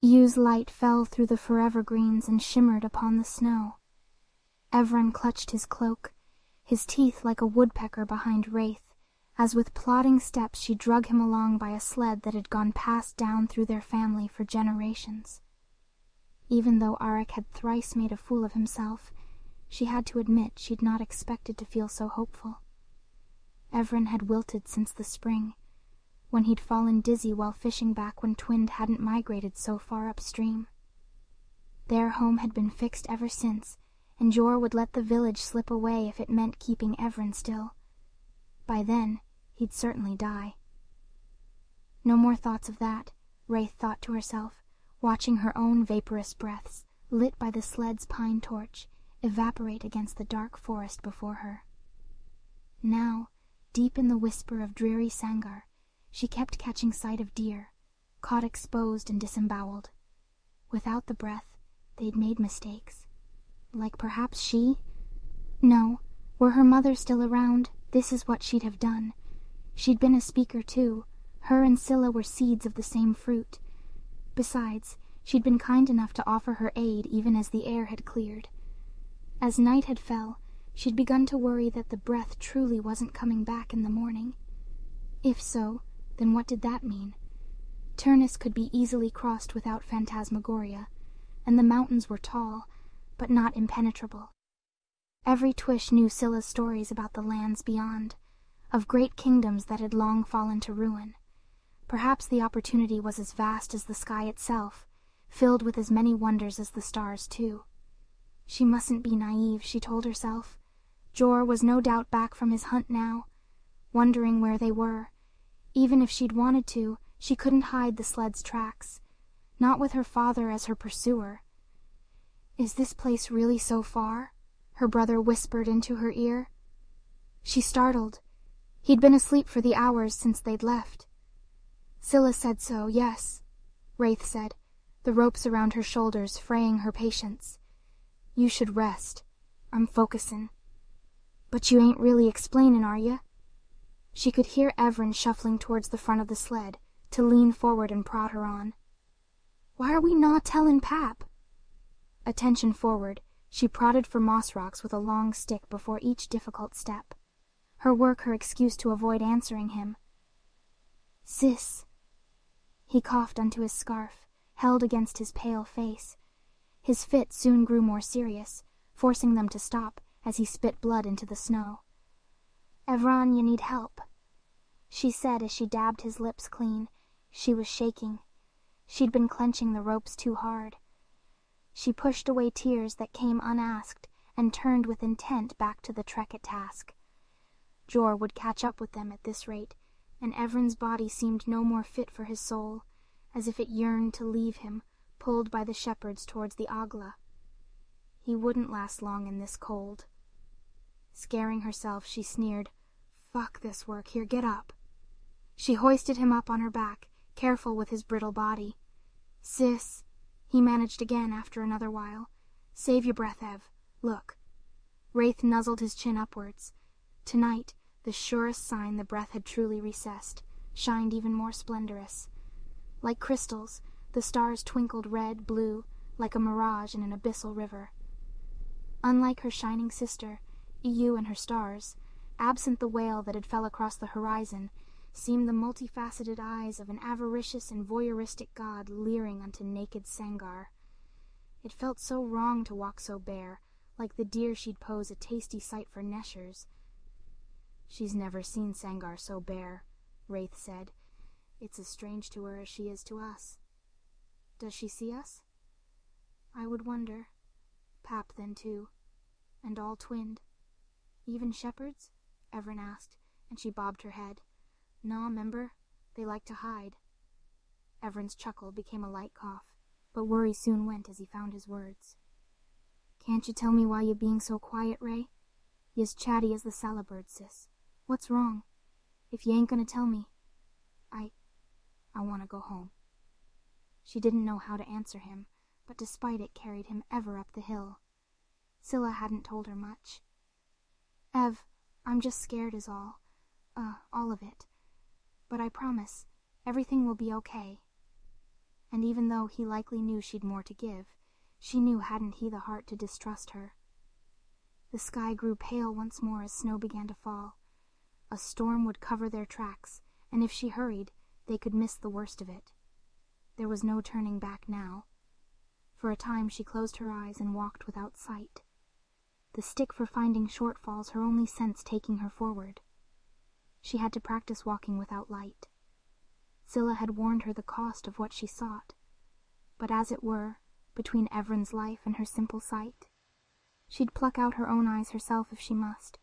Yu's light fell through the forever greens and shimmered upon the snow. Evren clutched his cloak, his teeth like a woodpecker behind Wraith, as with plodding steps she drug him along by a sled that had gone passed down through their family for generations. Even though Arik had thrice made a fool of himself, she had to admit she'd not expected to feel so hopeful. Evren had wilted since the spring, when he'd fallen dizzy while fishing back when Twind hadn't migrated so far upstream. Their home had been fixed ever since, and Jor would let the village slip away if it meant keeping Evren still. By then, he'd certainly die. No more thoughts of that, Wraith thought to herself, watching her own vaporous breaths, lit by the sled's pine torch, evaporate against the dark forest before her. Now, deep in the whisper of dreary Sangar, she kept catching sight of deer, caught exposed and disemboweled. Without the breath, they'd made mistakes. Like perhaps she? No, were her mother still around, this is what she'd have done. She'd been a speaker too. Her and Scylla were seeds of the same fruit. Besides, she'd been kind enough to offer her aid even as the air had cleared. As night had fell, she'd begun to worry that the breath truly wasn't coming back in the morning. If so, then what did that mean? Turnus could be easily crossed without phantasmagoria, and the mountains were tall, but not impenetrable. Every Twish knew Scylla's stories about the lands beyond, of great kingdoms that had long fallen to ruin. Perhaps the opportunity was as vast as the sky itself, filled with as many wonders as the stars, too. She mustn't be naive, she told herself. Jor was no doubt back from his hunt now, wondering where they were. Even if she'd wanted to, she couldn't hide the sled's tracks, not with her father as her pursuer. "Is this place really so far?" her brother whispered into her ear. She startled. He'd been asleep for the hours since they'd left. "Scylla said so, yes," Wraith said, the ropes around her shoulders fraying her patience. "You should rest. I'm focusing." "But you ain't really explainin', are you?" She could hear Evren shuffling towards the front of the sled, to lean forward and prod her on. "Why are we not tellin' Pap?" Attention forward, she prodded for moss rocks with a long stick before each difficult step. Her work her excuse to avoid answering him. "Sis." He coughed onto his scarf, held against his pale face. His fit soon grew more serious, forcing them to stop as he spit blood into the snow. "Evran, you need help," she said as she dabbed his lips clean. She was shaking. She'd been clenching the ropes too hard. She pushed away tears that came unasked and turned with intent back to the trek at task. Jor would catch up with them at this rate, and Evren's body seemed no more fit for his soul, as if it yearned to leave him, pulled by the shepherds towards the Agla. He wouldn't last long in this cold. Scaring herself, she sneered, "Fuck this work, here, get up." She hoisted him up on her back, careful with his brittle body. "Sis," he managed again after another while. "Save your breath, Ev. Look." Wraith nuzzled his chin upwards. Tonight, the surest sign the breath had truly recessed, shined even more splendorous. Like crystals, the stars twinkled red, blue, like a mirage in an abyssal river. Unlike her shining sister, Yu and her stars, absent the whale that had fell across the horizon, seemed the multifaceted eyes of an avaricious and voyeuristic god leering unto naked Sangar. It felt so wrong to walk so bare, like the deer she'd pose a tasty sight for Neshers. "She's never seen Sangar so bare," Wraith said. "It's as strange to her as she is to us." "Does she see us?" "I would wonder. Pap then too. And all twinned." "Even shepherds?" Evren asked, and she bobbed her head. "Naw, 'member? They like to hide." Evren's chuckle became a light cough, but worry soon went as he found his words. "Can't you tell me why you being so quiet, Ray? You's chatty as the salabird, sis. What's wrong? If you ain't gonna tell me, I want to go home." She didn't know how to answer him, but despite it carried him ever up the hill. Scylla hadn't told her much. "Ev, I'm just scared is all. All of it. But I promise, everything will be okay." and even though he likely knew she'd more to give, she knew hadn't he the heart to distrust her. The sky grew pale once more as snow began to fall. A storm would cover their tracks, and if she hurried, they could miss the worst of it. There was no turning back now. For a time she closed her eyes and walked without sight, the stick for finding shortfalls her only sense taking her forward. She had to practice walking without light. Scylla had warned her the cost of what she sought, but as it were, between Evren's life and her simple sight, she'd pluck out her own eyes herself if she must,